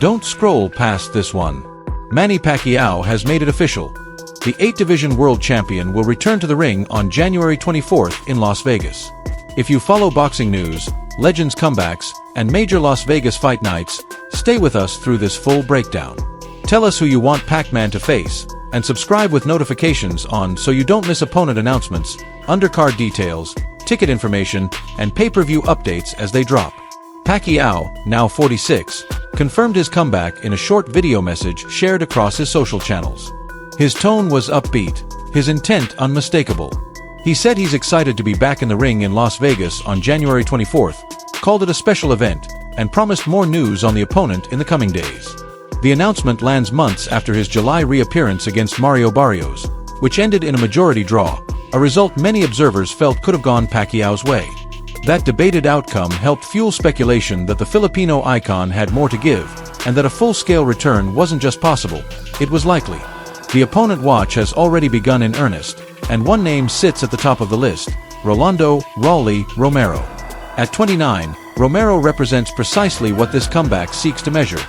Don't scroll past this one. Manny Pacquiao has made it official. The 8-division world champion will return to the ring on January 24th in Las Vegas. If you follow boxing news, legends comebacks, and major Las Vegas fight nights, stay with us through this full breakdown. Tell us who you want Pac-Man to face, and subscribe with notifications on so you don't miss opponent announcements, undercard details, ticket information, and pay-per-view updates as they drop. Pacquiao, now 46, confirmed his comeback in a short video message shared across his social channels. His tone was upbeat, his intent unmistakable. He said he's excited to be back in the ring in Las Vegas on January 24th, called it a special event, and promised more news on the opponent in the coming days. The announcement lands months after his July reappearance against Mario Barrios, which ended in a majority draw, a result many observers felt could have gone Pacquiao's way. That debated outcome helped fuel speculation that the Filipino icon had more to give, and that a full-scale return wasn't just possible, it was likely. The opponent watch has already begun in earnest, and one name sits at the top of the list: Rolando "Rolly" Romero. At 29, Romero represents precisely what this comeback seeks to measure: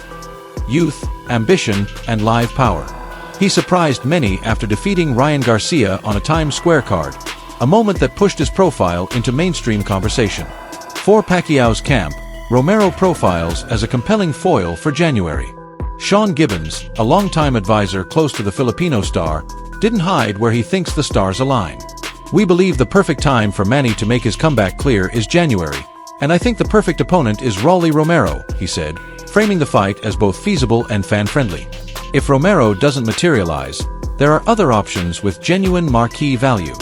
youth, ambition, and live power. He surprised many after defeating Ryan Garcia on a Times Square card, a moment that pushed his profile into mainstream conversation. For Pacquiao's camp, Romero profiles as a compelling foil for January. Sean Gibbons, a longtime advisor close to the Filipino star, didn't hide where he thinks the stars align. "We believe the perfect time for Manny to make his comeback clear is January, and I think the perfect opponent is Rolly Romero," he said, framing the fight as both feasible and fan-friendly. If Romero doesn't materialize, there are other options with genuine marquee value.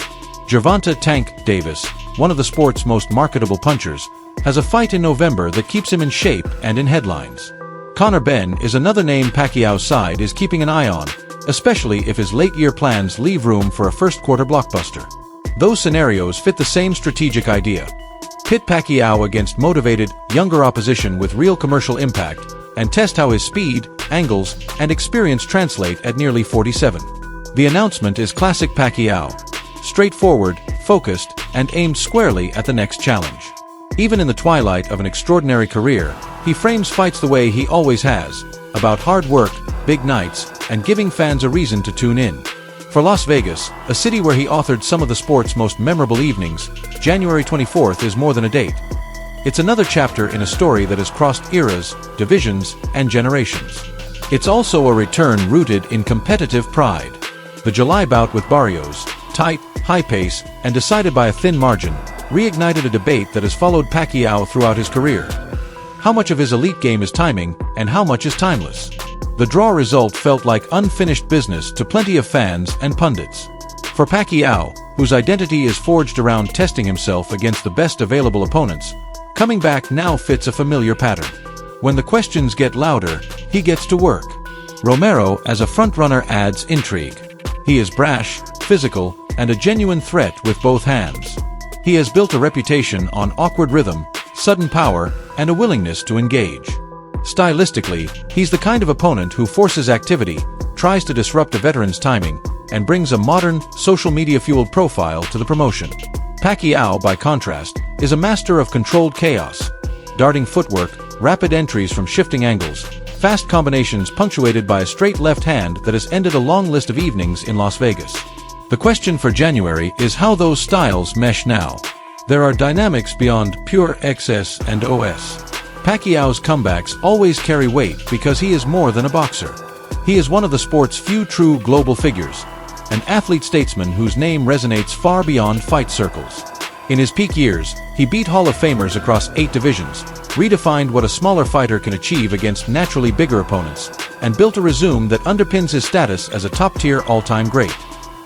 Gervonta "Tank" Davis, one of the sport's most marketable punchers, has a fight in November that keeps him in shape and in headlines. Conor Benn is another name Pacquiao's side is keeping an eye on, especially if his late-year plans leave room for a first-quarter blockbuster. Those scenarios fit the same strategic idea: pit Pacquiao against motivated, younger opposition with real commercial impact, and test how his speed, angles, and experience translate at nearly 47. The announcement is classic Pacquiao: straightforward, focused, and aimed squarely at the next challenge. Even in the twilight of an extraordinary career, he frames fights the way he always has, about hard work, big nights, and giving fans a reason to tune in. For Las Vegas, a city where he authored some of the sport's most memorable evenings, January 24th is more than a date. It's another chapter in a story that has crossed eras, divisions, and generations. It's also a return rooted in competitive pride. The July bout with Barrios, tight, high pace, and decided by a thin margin, reignited a debate that has followed Pacquiao throughout his career. How much of his elite game is timing, and how much is timeless? The draw result felt like unfinished business to plenty of fans and pundits. For Pacquiao, whose identity is forged around testing himself against the best available opponents, coming back now fits a familiar pattern. When the questions get louder, he gets to work. Romero as a frontrunner adds intrigue. He is brash, physical, and a genuine threat with both hands. He has built a reputation on awkward rhythm, sudden power, and a willingness to engage. Stylistically, he's the kind of opponent who forces activity, tries to disrupt a veteran's timing, and brings a modern, social media-fueled profile to the promotion. Pacquiao, by contrast, is a master of controlled chaos. Darting footwork, rapid entries from shifting angles, fast combinations punctuated by a straight left hand that has ended a long list of evenings in Las Vegas. The question for January is how those styles mesh now. There are dynamics beyond pure XS and OS. Pacquiao's comebacks always carry weight because he is more than a boxer. He is one of the sport's few true global figures, an athlete-statesman whose name resonates far beyond fight circles. In his peak years, he beat Hall of Famers across 8 divisions, redefined what a smaller fighter can achieve against naturally bigger opponents, and built a resume that underpins his status as a top-tier all-time great.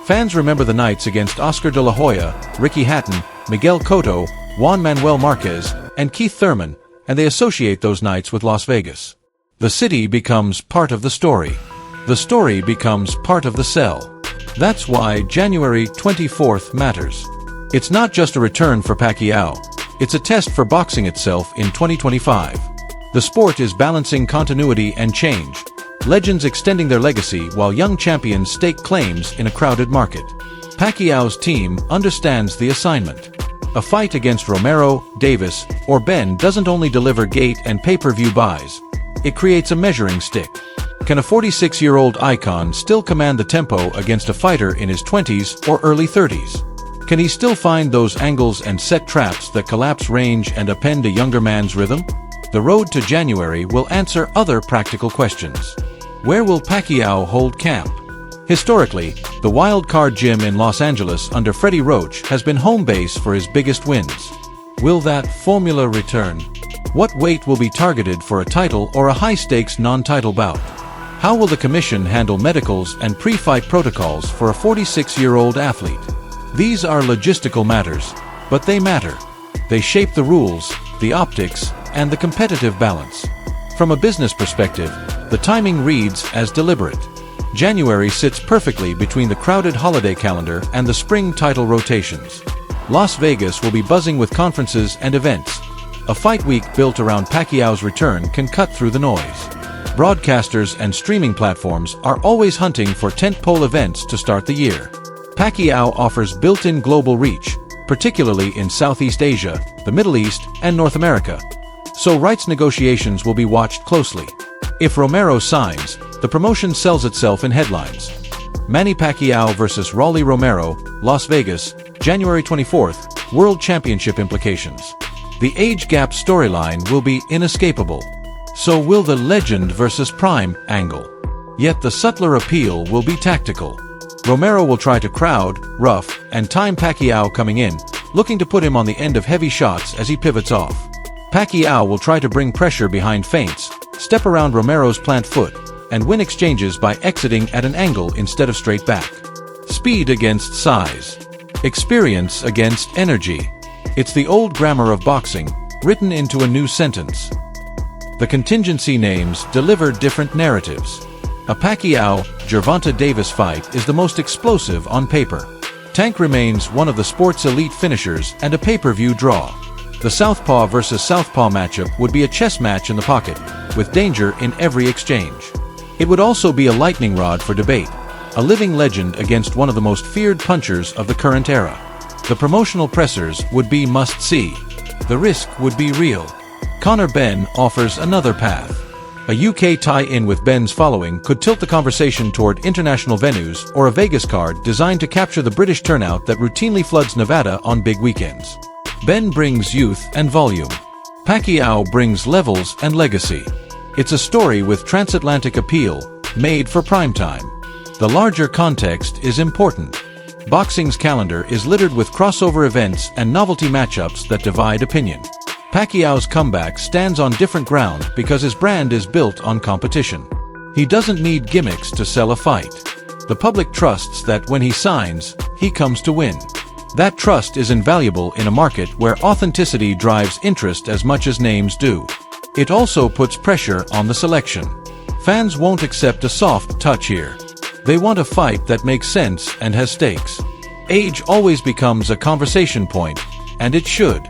Fans remember the nights against Oscar de la Hoya, Ricky Hatton, Miguel Cotto, Juan Manuel Marquez, and Keith Thurman, and they associate those nights with Las Vegas. The city becomes part of the story. The story becomes part of the sell. That's why January 24th matters. It's not just a return for Pacquiao, it's a test for boxing itself in 2025. The sport is balancing continuity and change, legends extending their legacy while young champions stake claims in a crowded market. Pacquiao's team understands the assignment. A fight against Romero, Davis, or Benn doesn't only deliver gate and pay-per-view buys, it creates a measuring stick. Can a 46-year-old icon still command the tempo against a fighter in his 20s or early 30s? Can he still find those angles and set traps that collapse range and upend a younger man's rhythm? The road to January will answer other practical questions. Where will Pacquiao hold camp? Historically, the Wild Card Gym in Los Angeles under Freddie Roach has been home base for his biggest wins. Will that formula return? What weight will be targeted for a title or a high-stakes non-title bout? How will the commission handle medicals and pre-fight protocols for a 46-year-old athlete? These are logistical matters, but they matter. They shape the rules, the optics, and the competitive balance. From a business perspective, the timing reads as deliberate. January sits perfectly between the crowded holiday calendar and the spring title rotations. Las Vegas will be buzzing with conferences and events. A fight week built around Pacquiao's return can cut through the noise. Broadcasters and streaming platforms are always hunting for tentpole events to start the year. Pacquiao offers built-in global reach, particularly in Southeast Asia, the Middle East, and North America. So rights negotiations will be watched closely. If Romero signs, the promotion sells itself in headlines. Manny Pacquiao vs. Rolly Romero, Las Vegas, January 24th, World Championship implications. The age gap storyline will be inescapable. So will the legend versus prime angle. Yet the subtler appeal will be tactical. Romero will try to crowd, rough, and time Pacquiao coming in, looking to put him on the end of heavy shots as he pivots off. Pacquiao will try to bring pressure behind feints, step around Romero's plant foot, and win exchanges by exiting at an angle instead of straight back. Speed against size. Experience against energy. It's the old grammar of boxing, written into a new sentence. The contingency names deliver different narratives. A Pacquiao-Gervonta Davis fight is the most explosive on paper. Tank remains one of the sport's elite finishers and a pay-per-view draw. The Southpaw versus Southpaw matchup would be a chess match in the pocket, with danger in every exchange. It would also be a lightning rod for debate, a living legend against one of the most feared punchers of the current era. The promotional pressers would be must-see. The risk would be real. Conor Benn offers another path. A UK tie-in with Benn's following could tilt the conversation toward international venues or a Vegas card designed to capture the British turnout that routinely floods Nevada on big weekends. Benn brings youth and volume. Pacquiao brings levels and legacy. It's a story with transatlantic appeal, made for primetime. The larger context is important. Boxing's calendar is littered with crossover events and novelty matchups that divide opinion. Pacquiao's comeback stands on different ground because his brand is built on competition. He doesn't need gimmicks to sell a fight. The public trusts that when he signs, he comes to win. That trust is invaluable in a market where authenticity drives interest as much as names do. It also puts pressure on the selection. Fans won't accept a soft touch here. They want a fight that makes sense and has stakes. Age always becomes a conversation point, and it should.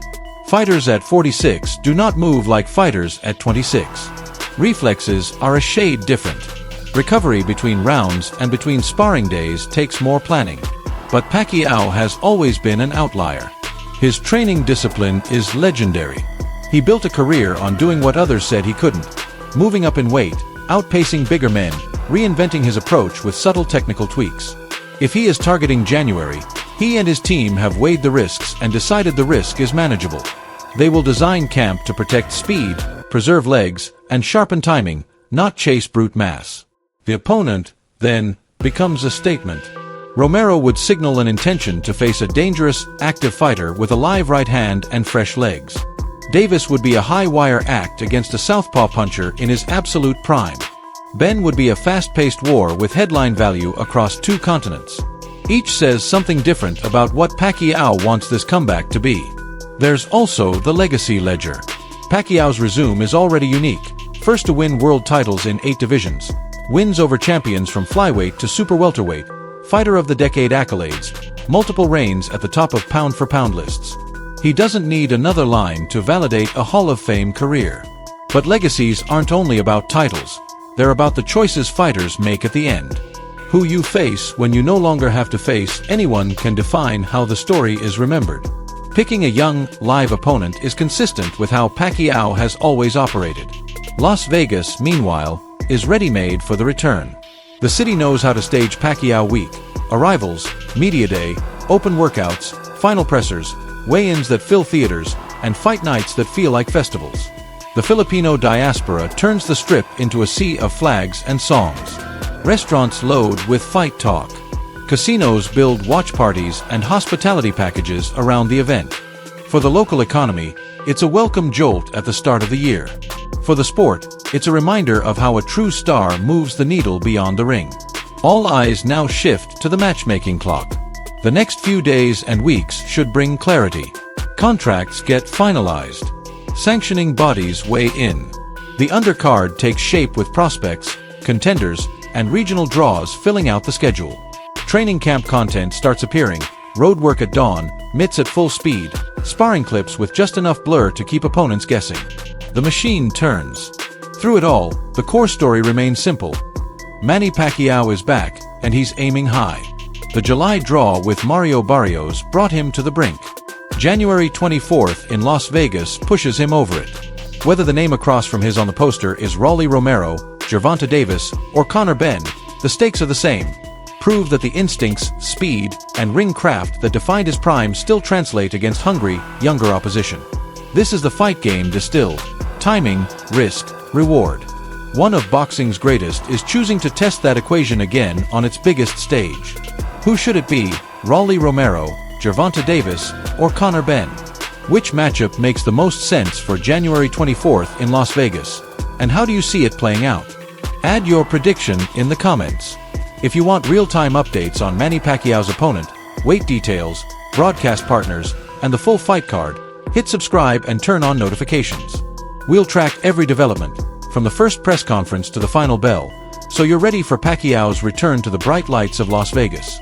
Fighters at 46 do not move like fighters at 26. Reflexes are a shade different. Recovery between rounds and between sparring days takes more planning. But Pacquiao has always been an outlier. His training discipline is legendary. He built a career on doing what others said he couldn't. Moving up in weight, outpacing bigger men, reinventing his approach with subtle technical tweaks. If he is targeting January, he and his team have weighed the risks and decided the risk is manageable. They will design camp to protect speed, preserve legs, and sharpen timing, not chase brute mass. The opponent, then, becomes a statement. Romero would signal an intention to face a dangerous, active fighter with a live right hand and fresh legs. Davis would be a high-wire act against a southpaw puncher in his absolute prime. Benn would be a fast-paced war with headline value across two continents. Each says something different about what Pacquiao wants this comeback to be. There's also the legacy ledger. Pacquiao's resume is already unique. First to win world titles in 8 divisions. Wins over champions from flyweight to super welterweight. Fighter of the Decade accolades. Multiple reigns at the top of pound-for-pound lists. He doesn't need another line to validate a Hall of Fame career. But legacies aren't only about titles. They're about the choices fighters make at the end. Who you face when you no longer have to face anyone can define how the story is remembered. Picking a young, live opponent is consistent with how Pacquiao has always operated. Las Vegas, meanwhile, is ready-made for the return. The city knows how to stage Pacquiao Week: arrivals, media day, open workouts, final pressers, weigh-ins that fill theaters, and fight nights that feel like festivals. The Filipino diaspora turns the Strip into a sea of flags and songs. Restaurants load with fight talk. Casinos build watch parties and hospitality packages around the event. For the local economy, it's a welcome jolt at the start of the year. For the sport, it's a reminder of how a true star moves the needle beyond the ring. All eyes now shift to the matchmaking clock. The next few days and weeks should bring clarity. Contracts get finalized. Sanctioning bodies weigh in. The undercard takes shape with prospects, contenders, and regional draws filling out the schedule. Training camp content starts appearing: road work at dawn, mitts at full speed, sparring clips with just enough blur to keep opponents guessing. The machine turns. Through it all, the core story remains simple. Manny Pacquiao is back, and he's aiming high. The July draw with Mario Barrios brought him to the brink. January 24th in Las Vegas pushes him over it. Whether the name across from his on the poster is Rolly Romero, Gervonta Davis, or Conor Benn, the stakes are the same. Prove that the instincts, speed, and ring craft that defined his prime still translate against hungry, younger opposition. This is the fight game distilled: timing, risk, reward. One of boxing's greatest is choosing to test that equation again on its biggest stage. Who should it be? Rolly Romero, Gervonta Davis, or Conor Benn? Which matchup makes the most sense for January 24th in Las Vegas? And how do you see it playing out? Add your prediction in the comments. If you want real-time updates on Manny Pacquiao's opponent, weight details, broadcast partners, and the full fight card, hit subscribe and turn on notifications. We'll track every development, from the first press conference to the final bell, so you're ready for Pacquiao's return to the bright lights of Las Vegas.